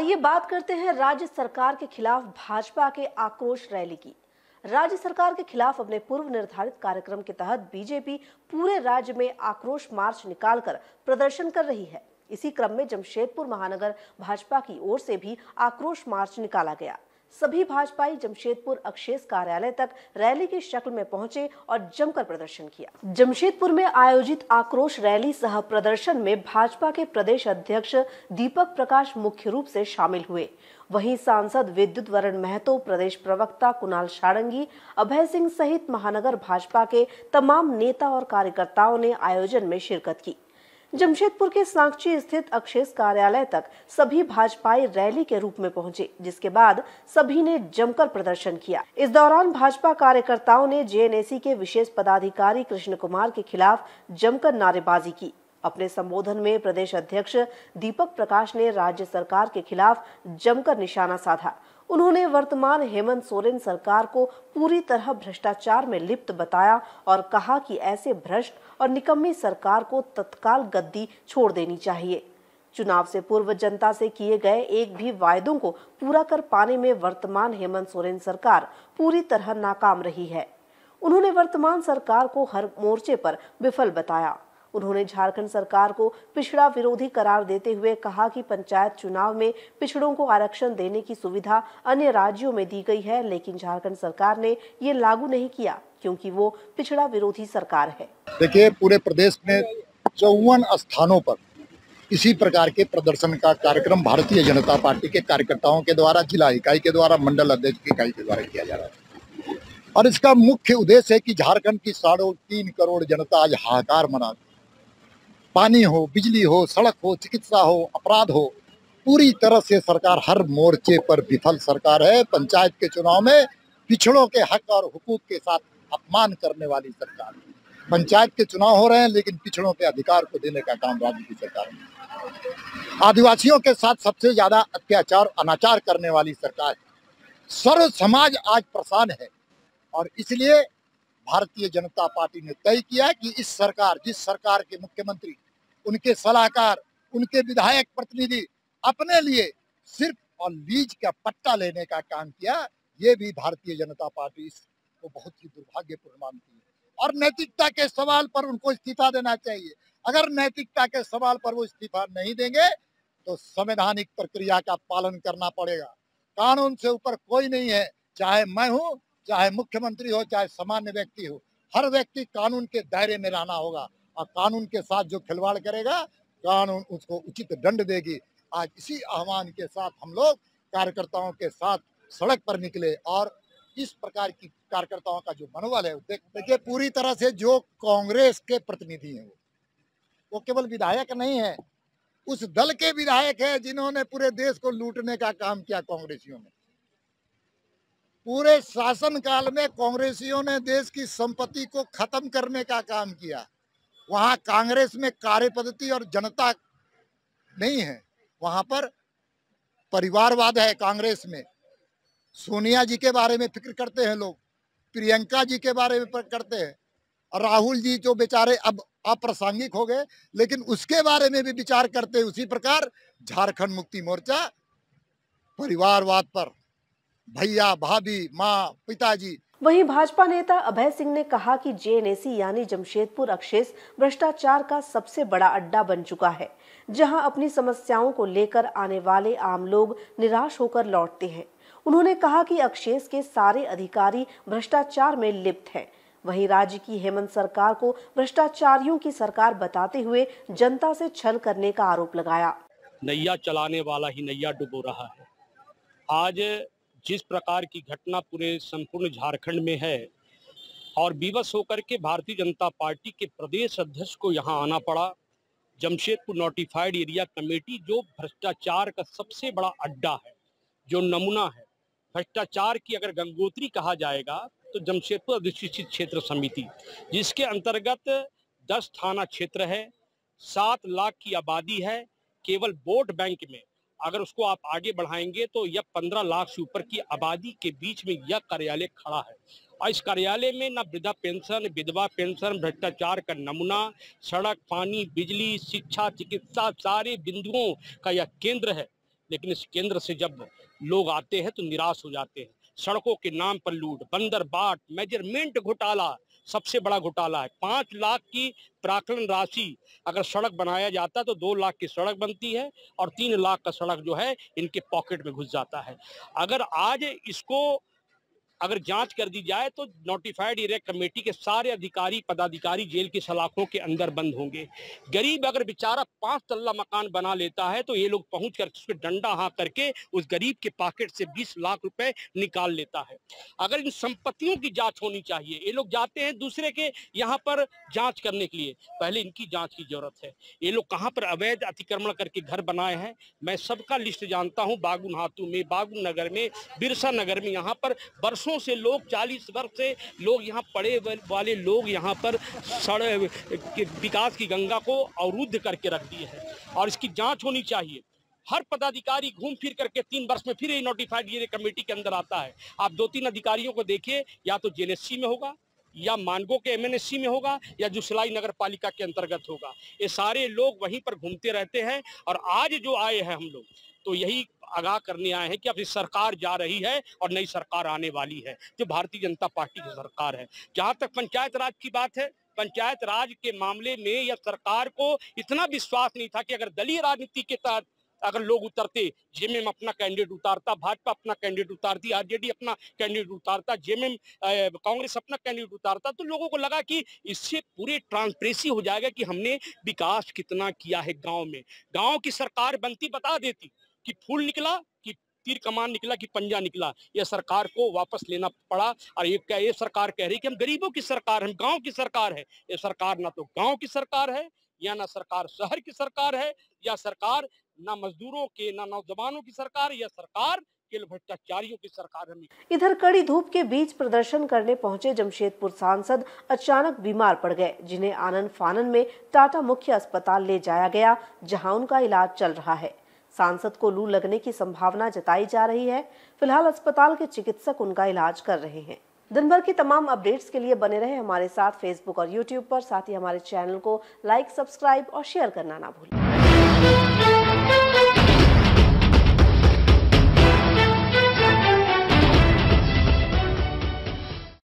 आइए बात करते हैं राज्य सरकार के खिलाफ भाजपा के आक्रोश रैली की। राज्य सरकार के खिलाफ अपने पूर्व निर्धारित कार्यक्रम के तहत बीजेपी पूरे राज्य में आक्रोश मार्च निकालकर प्रदर्शन कर रही है। इसी क्रम में जमशेदपुर महानगर भाजपा की ओर से भी आक्रोश मार्च निकाला गया। सभी भाजपाई जमशेदपुर अक्षेस कार्यालय तक रैली की शक्ल में पहुंचे और जमकर प्रदर्शन किया। जमशेदपुर में आयोजित आक्रोश रैली सह प्रदर्शन में भाजपा के प्रदेश अध्यक्ष दीपक प्रकाश मुख्य रूप से शामिल हुए। वहीं सांसद विद्युत वरण महतो, प्रदेश प्रवक्ता कुणाल सारंगी, अभय सिंह सहित महानगर भाजपा के तमाम नेता और कार्यकर्ताओं ने आयोजन में शिरकत की। जमशेदपुर के सांकची स्थित अक्षेस कार्यालय तक सभी भाजपाई रैली के रूप में पहुंचे, जिसके बाद सभी ने जमकर प्रदर्शन किया। इस दौरान भाजपा कार्यकर्ताओं ने जेएनएसी के विशेष पदाधिकारी कृष्ण कुमार के खिलाफ जमकर नारेबाजी की। अपने संबोधन में प्रदेश अध्यक्ष दीपक प्रकाश ने राज्य सरकार के खिलाफ जमकर निशाना साधा। उन्होंने वर्तमान हेमंत सोरेन सरकार को पूरी तरह भ्रष्टाचार में लिप्त बताया और कहा कि ऐसे भ्रष्ट और निकम्मी सरकार को तत्काल गद्दी छोड़ देनी चाहिए। चुनाव से पूर्व जनता से किए गए एक भी वायदों को पूरा कर पाने में वर्तमान हेमंत सोरेन सरकार पूरी तरह नाकाम रही है। उन्होंने वर्तमान सरकार को हर मोर्चे पर विफल बताया। उन्होंने झारखंड सरकार को पिछड़ा विरोधी करार देते हुए कहा कि पंचायत चुनाव में पिछड़ों को आरक्षण देने की सुविधा अन्य राज्यों में दी गई है, लेकिन झारखंड सरकार ने ये लागू नहीं किया क्योंकि वो पिछड़ा विरोधी सरकार है। देखिए, पूरे प्रदेश में 54 स्थानों पर इसी प्रकार के प्रदर्शन का कार्यक्रम भारतीय जनता पार्टी के कार्यकर्ताओं के द्वारा, जिला इकाई के द्वारा, मंडल अध्यक्ष की इकाई के द्वारा किया जा रहा है। और इसका मुख्य उद्देश्य है कि झारखंड की 3.5 करोड़ जनता आज हाहाकार मना, पानी हो, बिजली हो, सड़क हो, चिकित्सा हो, अपराध हो, पूरी तरह से सरकार हर मोर्चे पर विफल सरकार है। पंचायत के चुनाव में पिछड़ों के हक और हुकूक के साथ अपमान करने वाली सरकार है। पंचायत के चुनाव हो रहे हैं लेकिन पिछड़ों के अधिकार को देने का काम राज्य की सरकार है। आदिवासियों के साथ सबसे ज्यादा अत्याचार अनाचार करने वाली सरकार है। सर्व समाज आज परेशान है और इसलिए भारतीय जनता पार्टी ने तय किया कि इस सरकार, जिस सरकार के मुख्यमंत्री, उनके सलाहकार, उनके विधायक प्रतिनिधि अपने लिए सिर्फ और लीज का पट्टा लेने का काम किया, ये भी भारतीय जनता पार्टी इसको बहुत ही दुर्भाग्यपूर्ण मानती है। और नैतिकता के सवाल पर उनको इस्तीफा देना चाहिए। अगर नैतिकता के सवाल पर वो इस्तीफा नहीं देंगे तो संवैधानिक प्रक्रिया का पालन करना पड़ेगा। कानून से ऊपर कोई नहीं है, चाहे मैं हूँ, चाहे मुख्यमंत्री हो, चाहे सामान्य व्यक्ति हो। हर व्यक्ति कानून के दायरे में रहना होगा और कानून के साथ जो खिलवाड़ करेगा, कानून उसको उचित दंड देगी। आज इसी आह्वान के साथ हम लोग कार्यकर्ताओं के साथ सड़क पर निकले और इस प्रकार की कार्यकर्ताओं का जो मनोबल है, देखिए, पूरी तरह से जो कांग्रेस के प्रतिनिधि हैं वो केवल विधायक नहीं है, उस दल के विधायक है जिन्होंने पूरे देश को लूटने का काम किया। कांग्रेसियों ने पूरे शासन काल में कांग्रेसियों ने देश की संपत्ति को खत्म करने का काम किया। वहां कांग्रेस में कार्य पद्धति और जनता नहीं है, वहां पर परिवारवाद है। कांग्रेस में सोनिया जी के बारे में फिक्र करते हैं लोग, प्रियंका जी के बारे में करते हैं, और राहुल जी जो बेचारे अब अप्रासंगिक हो गए लेकिन उसके बारे में भी विचार करते हैं। उसी प्रकार झारखंड मुक्ति मोर्चा परिवारवाद पर, भैया, भाभी, माँ, पिताजी। वहीं भाजपा नेता अभय सिंह ने कहा कि जेएनएसी यानी जमशेदपुर अक्षेस भ्रष्टाचार का सबसे बड़ा अड्डा बन चुका है, जहां अपनी समस्याओं को लेकर आने वाले आम लोग निराश होकर लौटते हैं। उन्होंने कहा कि अक्षेस के सारे अधिकारी भ्रष्टाचार में लिप्त हैं। वहीं राज्य की हेमंत सरकार को भ्रष्टाचारियों की सरकार बताते हुए जनता से छल करने का आरोप लगाया। नैया चलाने वाला ही नैया डुबो रहा है। आज जिस प्रकार की घटना पूरे संपूर्ण झारखंड में है और विवश होकर के भारतीय जनता पार्टी के प्रदेश अध्यक्ष को यहाँ आना पड़ा। जमशेदपुर नोटिफाइड एरिया कमेटी जो भ्रष्टाचार का सबसे बड़ा अड्डा है, जो नमूना है भ्रष्टाचार की, अगर गंगोत्री कहा जाएगा तो जमशेदपुर अधिसूचित क्षेत्र समिति, जिसके अंतर्गत 10 थाना क्षेत्र है, 7 लाख की आबादी है। केवल वोट बैंक में अगर उसको आप आगे बढ़ाएंगे तो यह 15 लाख से ऊपर की आबादी के बीच में यह कार्यालय खड़ा है। और इस कार्यालय में न वृद्धा पेंशन, विधवा पेंशन, भ्रष्टाचार का नमूना, सड़क, पानी, बिजली, शिक्षा, चिकित्सा, सारे बिंदुओं का यह केंद्र है। लेकिन इस केंद्र से जब लोग आते हैं तो निराश हो जाते हैं। सड़कों के नाम पर लूट, बंदर बाट, मेजरमेंट घोटाला सबसे बड़ा घोटाला है। 5 लाख की प्राक्कलन राशि अगर सड़क बनाया जाता तो 2 लाख की सड़क बनती है और 3 लाख का सड़क जो है इनके पॉकेट में घुस जाता है। अगर आज इसको अगर जांच कर दी जाए तो नोटिफाइड एरिया कमेटी के सारे अधिकारी पदाधिकारी जेल की सलाखों के अंदर बंद होंगे। गरीब अगर बेचारा 5 तल्ला मकान बना लेता है तो ये लोग पहुंच कर उसके डंडा हाँक करके उस गरीब के पॉकेट से 20 लाख रुपए निकाल लेता है। अगर इन संपत्तियों की जांच होनी चाहिए। ये लोग जाते हैं दूसरे के यहाँ पर जांच करने के लिए, पहले इनकी जांच की जरूरत है। ये लोग कहाँ पर अवैध अतिक्रमण करके घर बनाए हैं, मैं सबका लिस्ट जानता हूँ। बागुनहातू में, बागुन नगर में, बिरसा नगर में, यहाँ पर वर्षों से लोग 40 वर्ष से लोग यहाँ पड़े वाले लोग यहाँ पर विकास की गंगा को अवरुद्ध करके रख दिए है और इसकी जांच होनी चाहिए। हर पदाधिकारी घूम फिर करके 3 वर्ष में फिर ये नोटिफाइड एरिया कमेटी के अंदर आता है। आप 2-3 अधिकारियों को देखिए, या तो जेएनएससी में होगा या मानगो के एमएनएससी में होगा या जुसलाई नगर पालिका के अंतर्गत होगा। ये सारे लोग वहीं पर घूमते रहते हैं और आज जो आए हैं हम लोग तो यही आगाह करने आए हैं कि अब इस सरकार जा रही है और नई सरकार आने वाली है जो भारतीय जनता पार्टी की सरकार है। जहां तक पंचायत राज की बात है, पंचायत राज के मामले में या सरकार को इतना विश्वास नहीं था कि अगर दलीय राजनीति के तहत अगर लोग उतरते, जेएमएम अपना कैंडिडेट उतारता, भाजपा अपना कैंडिडेट उतारती, आरजेडी अपना कैंडिडेट उतारता, जेएमएम कांग्रेस अपना कैंडिडेट उतारता, तो लोगों को लगा कि इससे पूरे ट्रांसपेरेंसी हो जाएगा कि हमने विकास कितना किया है गांव में। गांव की सरकार बनती बता देती कि फूल निकला कि तीर कमान निकला कि पंजा निकला। यह सरकार को वापस लेना पड़ा और ये सरकार कह रही कि हम गरीबों की सरकार, हम गांव की सरकार है। ये सरकार ना तो गांव की सरकार है, या ना सरकार शहर की सरकार है, या सरकार ना मजदूरों के ना नौजवानों की सरकार, या सरकार केवल भ्रष्टाचारियों की सरकार है। इधर कड़ी धूप के बीच प्रदर्शन करने पहुंचे जमशेदपुर सांसद अचानक बीमार पड़ गए, जिन्हें आनन फानन में टाटा मुख्य अस्पताल ले जाया गया, जहां उनका इलाज चल रहा है। सांसद को लू लगने की संभावना जताई जा रही है। फिलहाल अस्पताल के चिकित्सक उनका इलाज कर रहे हैं। दिन भर की तमाम अपडेट्स के लिए बने रहे हमारे साथ फेसबुक और यूट्यूब पर। साथ ही हमारे चैनल को लाइक, सब्सक्राइब और शेयर करना ना भूलें।